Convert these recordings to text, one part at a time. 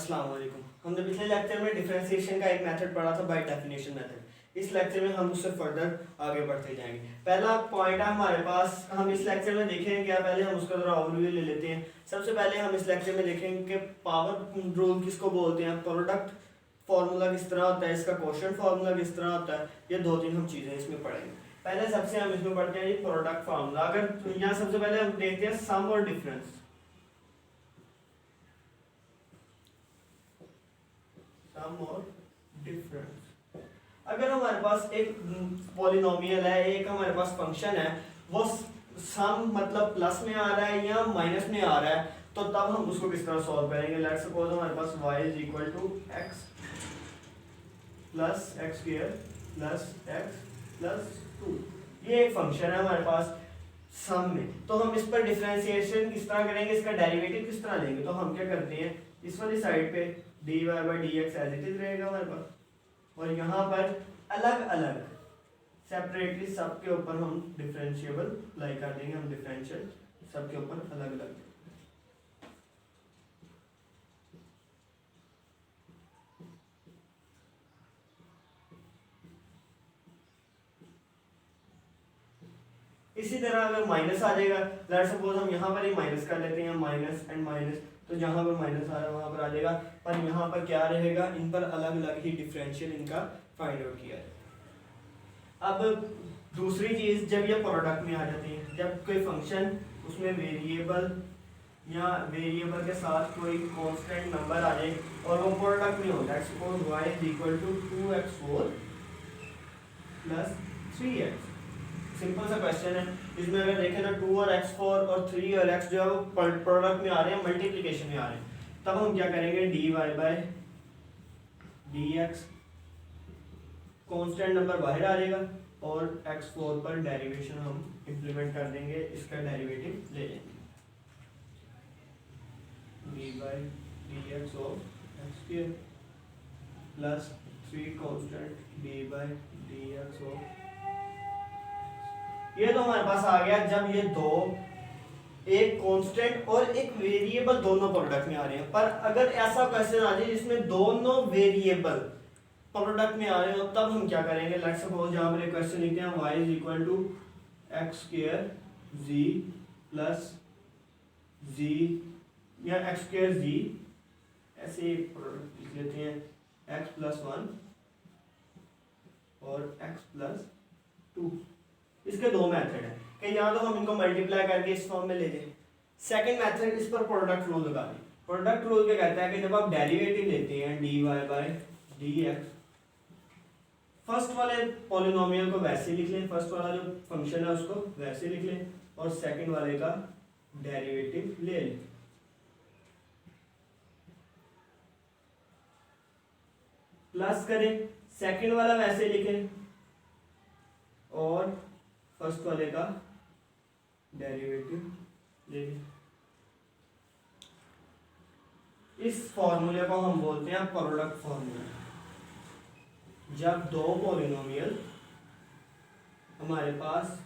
अस्सलाम वालेकुम। हमने पिछले लेक्चर में डिफरेंशिएशन का एक मेथड पढ़ा था, बाय डेफिनेशन मेथड। इस लेक्चर में हम उससे फर्दर आगे बढ़ते जाएंगे। पहला पॉइंट है हमारे पास, हम इस लेक्चर में देखेंगे क्या, पहले हम उसका जरा ओवरव्यू ले लेते हैं। सबसे पहले हम इस लेक्चर में देखेंगे कि पावर रूल किसको बोलते हैं, प्रोडक्ट फार्मूला किस तरह होता है, इसका क्वोशिएंट फार्मूला किस तरह होता है, ये दो तीन हम चीज़ें इसमें पढ़ेंगे। पहले सबसे हम इसमें पढ़ते हैं ये प्रोडक्ट फार्मूला। अगर यहाँ सबसे पहले हम देखते हैं सम और डिफरेंस। सम और डिफरेंस, अगर हमारे पास एक पॉलिनोमियल है, एक हमारे पास फंक्शन है, वो सम मतलब प्लस में आ रहा है या माइनस में आ रहा है, तो तब हम उसको किस तरह सॉल्व करेंगे। लेट्स सपोज हमारे पास y is equal to x plus x square plus x plus 2, ये एक फंक्शन है हमारे पास सम में। तो हम इस पर डिफरेंशिएशन किस तरह करेंगे, इसका डेरिवेटिव किस तरह लेंगे। तो हम क्या करते हैं, इस वाली साइड पे dy by dx as it is रहेगा हमारे पास, और यहाँ पर अलग अलग सेपरेटली सबके ऊपर हम डिफरेंशिएबल अप्लाई कर देंगे। हम डिफरेंशियल सबके ऊपर अलग अलग। इसी तरह अगर माइनस आ जाएगा, लेट्स सपोज हम यहाँ पर ही माइनस कर लेते हैं, माइनस एंड माइनस, तो जहाँ पर माइनस आ रहा है वहाँ पर आ जाएगा, पर यहाँ पर क्या रहेगा, इन पर अलग अलग ही डिफरेंशियल इनका फाइंड आउट किया है। अब दूसरी चीज़, जब ये प्रोडक्ट में आ जाती है, जब कोई फंक्शन उसमें वेरिएबल या वेरिएबल के साथ कोई कांस्टेंट नंबर आ जाए और वो प्रोडक्ट में होता है, suppose y is equal to 2x4 plus 3x। Simple सा क्वेश्चन है, इसमें अगर देखें ना 2 और x4 और 3 और x जो है वो प्रोडक्ट में आ रहे हैं, मल्टीप्लिकेशन में आ रहे हैं, तब हम क्या करेंगे, dy by dx, constant number बाहर आ जाएगा और x4 पर डेरिवेशन हम इंप्लीमेंट कर देंगे, इसका डेरिवेटिव ले लेंगे, dy by dx of x square plus 3 constant dy by dx of, ये तो हमारे पास आ गया जब ये दो, एक कांस्टेंट और एक वेरिएबल दोनों प्रोडक्ट में आ रहे हैं। पर अगर ऐसा क्वेश्चन आ जाए जिसमें दोनों वेरिएबल प्रोडक्ट में आ रहे हो, तब हम क्या करेंगे। लेट्स सपोज यहाँ पर एक क्वेश्चन लिखते हैं, y is equal to x square G plus G या एक्स स्क्वायर जी, ऐसे प्रोडक्ट लिख लेते हैं, x प्लस 1 और x प्लस 2। इसके दो मेथड हैं कि या तो हम इनको मल्टीप्लाई करके इस फॉर्म में ले जाएं, सेकंड मेथड इस पर प्रोडक्ट रूल लगा दें। प्रोडक्ट रूल क्या कहता है कि जब आप डेरिवेटिव लेते हैं dy बाय dx, फर्स्ट वाले पॉलिनोमियल को वैसे लिख लें, फर्स्ट वाला जो फंक्शन है उसको वैसे लिख लें, और सेकंड वाले का डेरिवेटिव ले लें। प्लस करें, सेकंड वाला वैसे लिखें और फर्स्ट वाले का डेरिवेटिव ले लें। इस फॉर्मूले को हम बोलते हैं प्रोडक्ट फॉर्मूला। जब दो पॉलिनोमियल हमारे पास,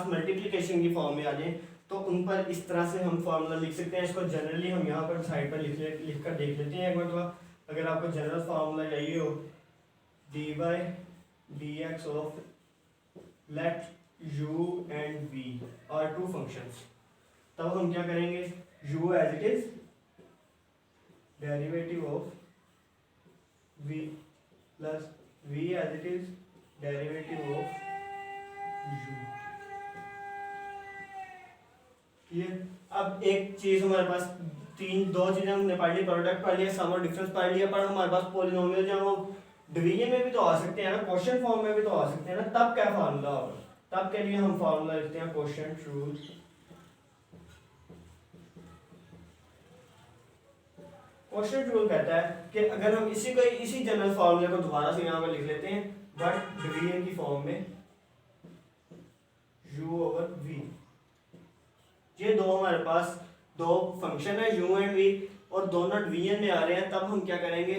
मल्टीप्लिकेशन की फॉर्म में आ जाए, तो उन पर इस तरह से हम फॉर्मूला लिख सकते हैं। इसको जनरली हम यहाँ पर साइड पर लिख कर देख लेते हैं एक बार। अगर आपको जनरल फार्मूला चाहिए हो, dy by dx of let u and v are two functions, तब हम क्या करेंगे, u as it is derivative of v plus v as it is derivative of u। ये अब एक चीज हमारे पास, दो चीजें हमने पढ़ ली, प्रोडक्ट पढ़ लिया, सम और डिफरेंस पढ़ लिया, पर हमारे पास पॉलिनोमियल जो वो डिवीजन में भी तो आ सकते हैं ना, क्वोशिएंट फॉर्म में भी तो आ सकते हैं ना, तब क्या फार्मूला होगा। तब के लिए हम फार्मूला लिखते हैं क्वोशिएंट रूल। क्वोशिएंट रूल कहता है कि अगर हम इसी जनरल फार्मूले को दोबारा से यहाँ पर लिख लेते हैं, बट डिवीजन की फॉर्म में u ओवर v। ये दो हमारे पास दो फंक्शन है u एंड v, और दोनों डिवीजन में आ रहे हैं, तब हम क्या करेंगे,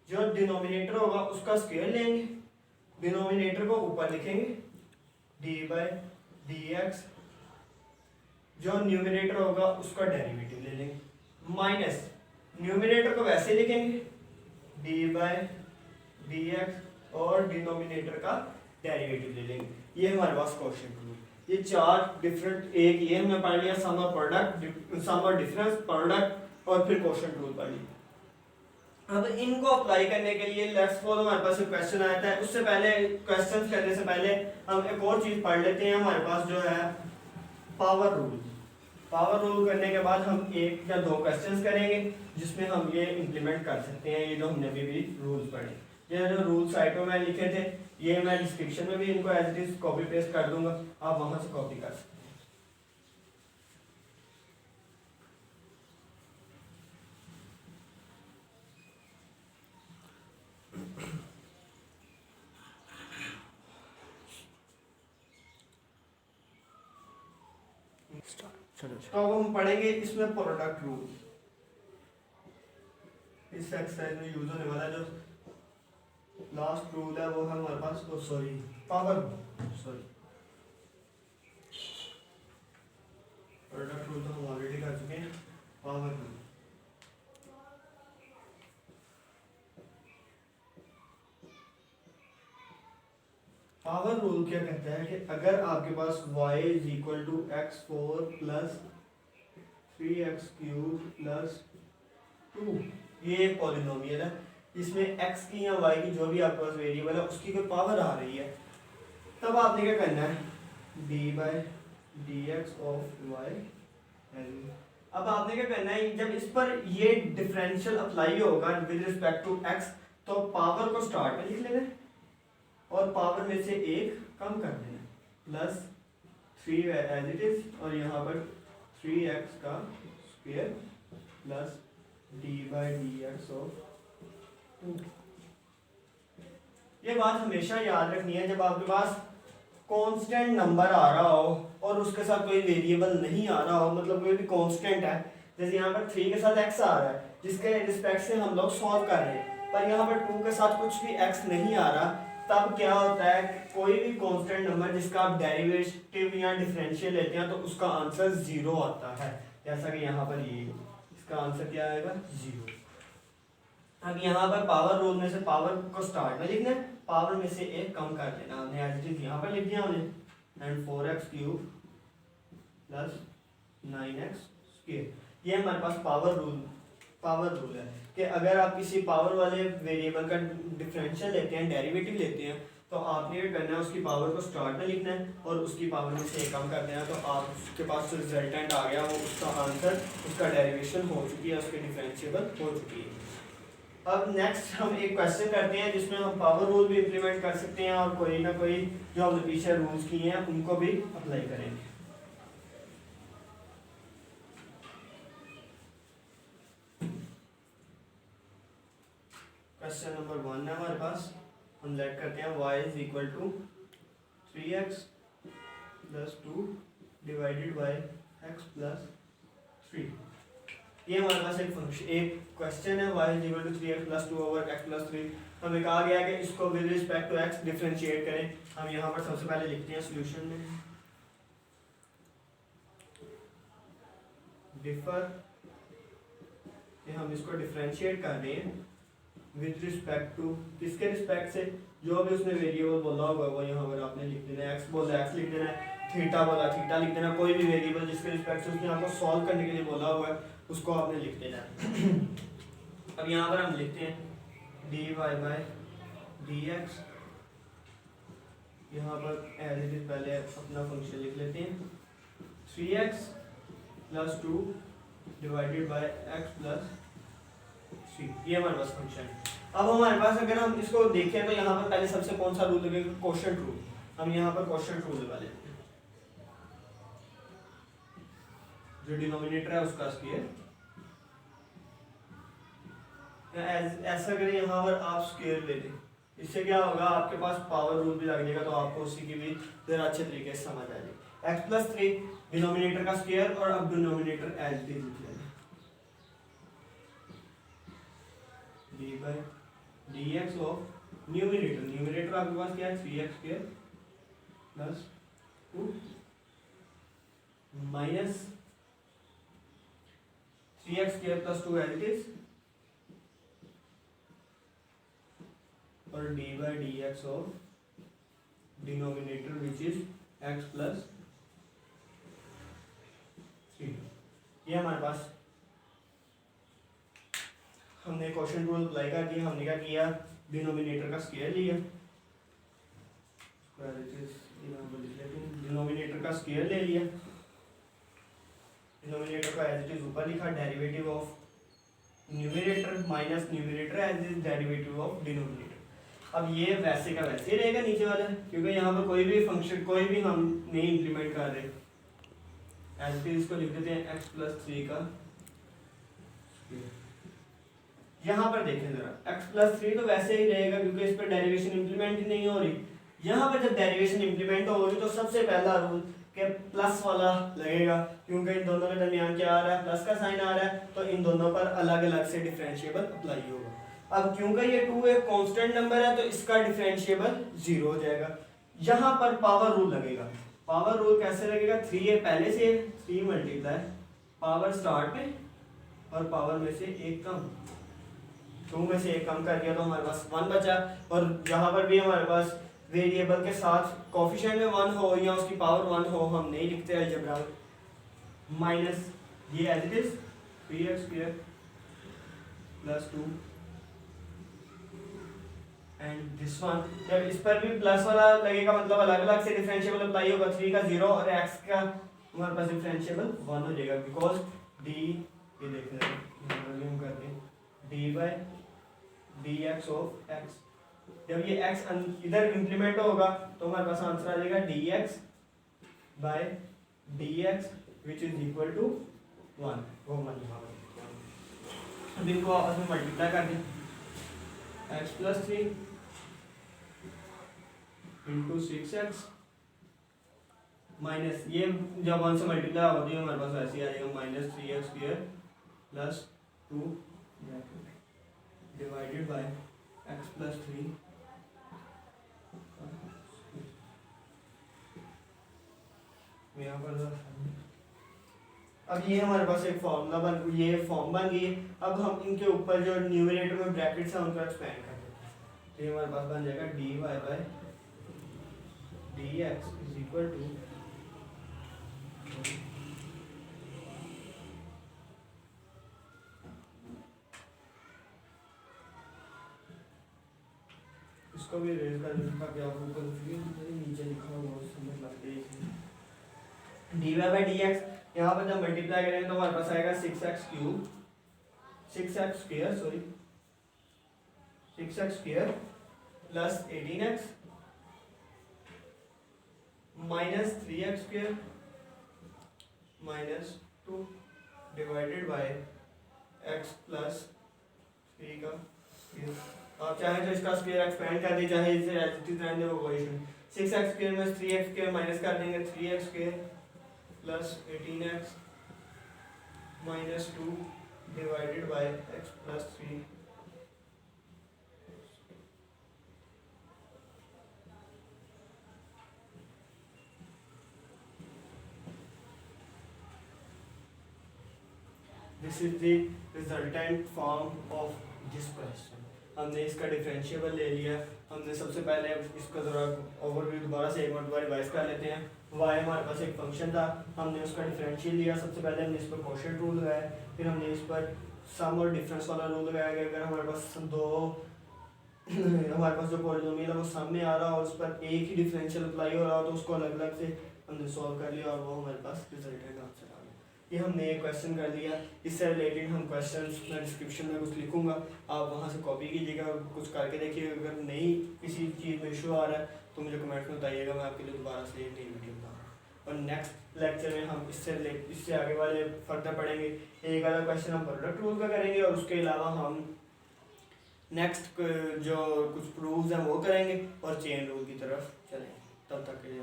जो डिनोमिनेटर होगा उसका स्क्वायर लेंगे, डिनोमिनेटर को ऊपर लिखेंगे dy by dx जो न्यूमरेटर होगा उसका डेरिवेटिव ले लेंगे, माइनस न्यूमरेटर को वैसे लिखेंगे डी बाय डी एक्स और डिनोमिनेटर का डेरिवेटिव ले लेंगे। ये हमारे पास क्वेश्चन रूल, ये चार डिफरेंट, एक ये हमने पढ़ लिया सम और प्रोडक्ट, सम और डिफरेंस, प्रोडक्ट और फिर क्वेश्चन रूल पढ़ लिया। अब इनको अप्लाई करने के लिए लेट्स सपोज हमारे पास एक क्वेश्चन आता है, उससे पहले क्वेश्चन करने से पहले हम एक और चीज पढ़ लेते हैं। हमारे पास जो है पावर रूल, पावर रूल करने के बाद हम एक या दो क्वेश्चंस करेंगे जिसमें हम ये इम्प्लीमेंट कर सकते हैं, ये जो हमने अभी भी रूल्स पढ़े। ये जो रूल साइटों में लिखे थे ये मैं डिस्क्रिप्शन में भी इनको as it is copy paste कर दूंगा, आप वहां से कॉपी कर सकते हैं। तो अब हम पढ़ेंगे इसमें प्रोडक्ट रूल, इस एक्सरसाइज में यूज होने वाला जो लास्ट रूल है वो है हमारे पास, sorry power, sorry product rule तो हम ऑलरेडी कर चुके हैं, पावर रूल। पावर रूल क्या कहता है कि अगर आपके पास y is equal to x4 plus 3x³ plus 2, ये एक पॉलिनोमियल है, इसमें x की या y की जो भी आपके पास वेरिएबल है उसकी कोई पावर आ रही है, तब आपने क्या करना है d by D x of y। अब आपने क्या करना है, जब इस पर ये डिफरेंशियल अप्लाई होगा विद रिस्पेक्ट टू x, तो पावर को स्टार्ट में लिख लेना है और पावर में से एक कम कर देना, प्लस 3 एज इट इज, और यहाँ पर 3x का square plus d by d x of 2। ये बात हमेशा याद रखनी है, जब आपके पास कांस्टेंट नंबर आ रहा हो और उसके साथ कोई वेरिएबल नहीं आ रहा हो, मतलब कोई भी कांस्टेंट है, जैसे यहाँ पर 3 के साथ x आ रहा है जिसके रिस्पेक्ट से हम लोग सॉल्व कर रहे हैं, पर यहाँ पर 2 के साथ कुछ भी x नहीं आ रहा, तब क्या होता है कोई भी कांस्टेंट नंबर जिसका आप डेरिवेटिव या डिफरेंशियल लेते हैं तो उसका आंसर 0 आता है, जैसा कि यहाँ पर ये, इसका आंसर क्या आएगा 0। अब यहाँ पर पावर रूल में से पावर को स्टार्ट में लिखना है, पावर में से एक कम कर देना, हमने एज इट इज यहाँ पर लिख दिया हमने, एंड 4x³ प्लस 9x²। ये हमारे पास पावर रूल है कि अगर आप किसी पावर वाले वेरिएबल का डिफरेंशियल लेते हैं, डेरिवेटिव लेते हैं, तो आपने क्या करना है उसकी पावर को स्टार्ट में लिखना है और उसकी पावर में से एक कम कर देना, तो आपके पास जो रिजल्टेंट आ गया वो उसका आंसर, उसका डेरिवेशन हो चुकी है, उसके डिफरेंशिएबल हो चुकी है। अब नेक्स्ट हम एक क्वेश्चन करते हैं जिसमें हम पावर रूल भी इम्प्लीमेंट कर सकते हैं और कोई ना कोई जो हमने पीछे रूल्स किए हैं उनको भी अप्लाई करेंगे। क्वेश्चन नंबर 1 है हमारे पास, हम लेट करते हैं y is equal to 3x plus 2 divided by x plus 3। ये हमारे पास एक फंक्शन, एक क्वेश्चन है y is equal to 3x plus 2 over x plus 3। हमें कहा गया कि इसको with respect to x differentiate करें। हम यहाँ पर सबसे पहले लिखते हैं सॉल्यूशन में डिफर, कि हम इसको डिफरेंशिएट कर रहे हैं विद रिस्पेक्ट टू, किसके रिस्पेक्ट से, जो भी उसने वेरिएबल बोला होगा वो यहाँ पर आपने लिख देना है, x बोला x लिख देना है, थीटा बोला थीटा लिख देना, कोई भी वेरिएबल जिसके रिस्पेक्ट से उसने आपको सॉल्व करने के लिए बोला हुआ है उसको आपने लिख देना है। अब यहाँ पर हम लिखते हैं dy बाय डी एक्स, यहाँ पर एज इट इज पहले अपना फंक्शन लिख लेते हैं 3x plus 2 divided by x plus 3, ये हमारे पास फंक्शन है। अब हमारे पास अगर हम इसको देखें तो यहाँ पर पहले सबसे कौन सा रूल लगेगा, क्वोशिएंट रूल। हम यहाँ पर क्वोशिएंट रूल लगा लेते हैं, जो डिनोमिनेटर है उसका स्क्वायर, ऐसा करें यहाँ पर आप स्क्वायर ले लें, इससे क्या होगा आपके पास पावर रूल भी लग जाएगा, तो आपको उसी की भी जरा अच्छे तरीके से समझ आ जाएगी। x प्लस 3 डिनोमिनेटर का स्क्वायर, और अब डिनोमिनेटर एज इट इज लिख लेना d by d x of numerator आपके पास क्या है 3x² plus 2 minus 3x square plus 2 as it is और d by d x of denominator which is x plus 3। ये हमारे पास हमने क्वेश्चन रूल अप्लाई कर दिया। हमने क्या किया, डिनोमिनेटर का स्क्वायर लिया, डिनोमिनेटर का स्क्वायर ले लिया, डिनोमिनेटर का एज इट इज ऊपर लिखा, derivative of numerator minus numerator as it is derivative of denominator. अब ये वैसे का वैसे ही रहेगा नीचे वाला, क्योंकि यहाँ पर कोई भी फंक्शन कोई भी हम नहीं इंप्लीमेंट कर रहे। एज इट इज इसको लिख देते हैं x प्लस 3 का। यहाँ पर देखें जरा, x प्लस 3 तो वैसे ही रहेगा क्योंकि इस पर डेरिवेशन इंप्लीमेंट ही नहीं हो रही। यहाँ पर जब डेरिवेशन इंप्लीमेंट होगी तो सबसे पहला रूल के प्लस वाला लगेगा, क्योंकि इन दोनों के दरमियान क्या आ रहा है, प्लस का साइन आ रहा है, तो इन दोनों पर अलग अलग से डिफरेंशिएबल अप्लाई होगा। अब क्योंकि ये 2 एक कांस्टेंट नंबर है तो इसका डिफरेंशिएबल 0 हो जाएगा। यहाँ पर पावर रूल लगेगा। पावर रूल कैसे लगेगा, 3 है पहले से, 3 मल्टीप्लाई पावर स्टार्ट में और पावर में से एक कम, 2 में से एक कम कर दिया तो हमारे पास 1 बचा। और जहाँ पर भी हमारे पास वेरिएबल के साथ कोफिशिएंट में 1 हो या उसकी पावर 1 हो, हम नहीं लिखते अलजेब्रा में। माइनस ये as it is 3x square plus 2 and this one. जब इस पर भी प्लस वाला लगेगा मतलब अलग अलग से डिफरेंशिएबल अप्लाई होगा। 3 का 0 और x का हमारे पास डिफरेंशिएबल 1 हो जाएगा, बिकॉज d ये देख रहे हैं हम करते हैं d by dx of x। जब ये x इधर इंप्लीमेंट होगा तो हमारे पास आंसर आ जाएगा dx by dx which is equal to 1। वो मान यहाँ पर अब इनको आपस में मल्टीप्लाई कर दें, x plus 3 into 6x minus ये जब 1 से मल्टीप्लाई होती है हमारे पास ऐसे ही आ जाएगा, minus 3x square plus 2 divided by x plus 3। यहाँ पर अब ये हमारे पास एक फॉर्मूला ये फॉर्म बन गई है। अब हम इनके ऊपर जो न्यूमरेटर में ब्रैकेट्स हैं उनको एक्सपेंड कर देते हैं, तो ये हमारे पास बन जाएगा dy by dx is equal to इसको भी रेज कर देता कि आप ऊपर नीचे लिखा हुआ समझ लगते हैं। dy बाय dx यहाँ पर जब मल्टीप्लाई करेंगे तो हमारे पास आएगा 6x cube 6x square sorry 6x square plus 18x minus 3x square minus 2 divided by x plus 3 का स्क्वायर। आप चाहे तो इसका स्क्वायर एक्सपेंड कर दीजिए, चाहे इसे एज इट इज रहने दो कोई इशू नहीं। 6x स्क्वायर में 3x स्क्वायर माइनस कर देंगे, 3x square plus 18x minus 2 divided by x plus 3। This is the resultant form of this question. हमने इसका डिफरेंशिएबल ले लिया। हमने सबसे पहले इसका ज़रा ओवरव्यू दोबारा से एक मरतबा रिवाइज कर लेते हैं। y हमारे पास एक फंक्शन था, हमने उसका डिफरेंशियल लिया। सबसे पहले हमने इस पर कोशेंट रूल लगाया, फिर हमने इस पर सम और डिफरेंस वाला रूल लगाया कि अगर हमारे पास हमारे पास जो पॉलिनोमियल है वो सम में आ रहा और उस पर एक ही डिफरेंशियल अप्लाई हो रहा हो तो उसको अलग अलग से हमने सॉल्व कर लिया और वो हमारे पास रिजल्टेंट आंसर आ गया। ये हमने एक क्वेश्चन कर लिया। इससे रिलेटेड हम क्वेश्चंस मैं डिस्क्रिप्शन में कुछ लिखूंगा, आप वहाँ से कॉपी कीजिएगा और कुछ करके देखिएगा। अगर नहीं किसी चीज़ में इशू आ रहा है तो मुझे कमेंट में बताइएगा, मैं आपके लिए दोबारा से एक नई वीडियो बनाऊँगा। और नेक्स्ट लेक्चर में हम इससे आगे वाले फर्दर पढ़ेंगे। एक अलग क्वेश्चन हम प्रोडक्ट रूल का करेंगे और उसके अलावा हम नेक्स्ट जो कुछ प्रूव्स हैं वो करेंगे और चेन रूल की तरफ चलेंगे। तब तक के लिए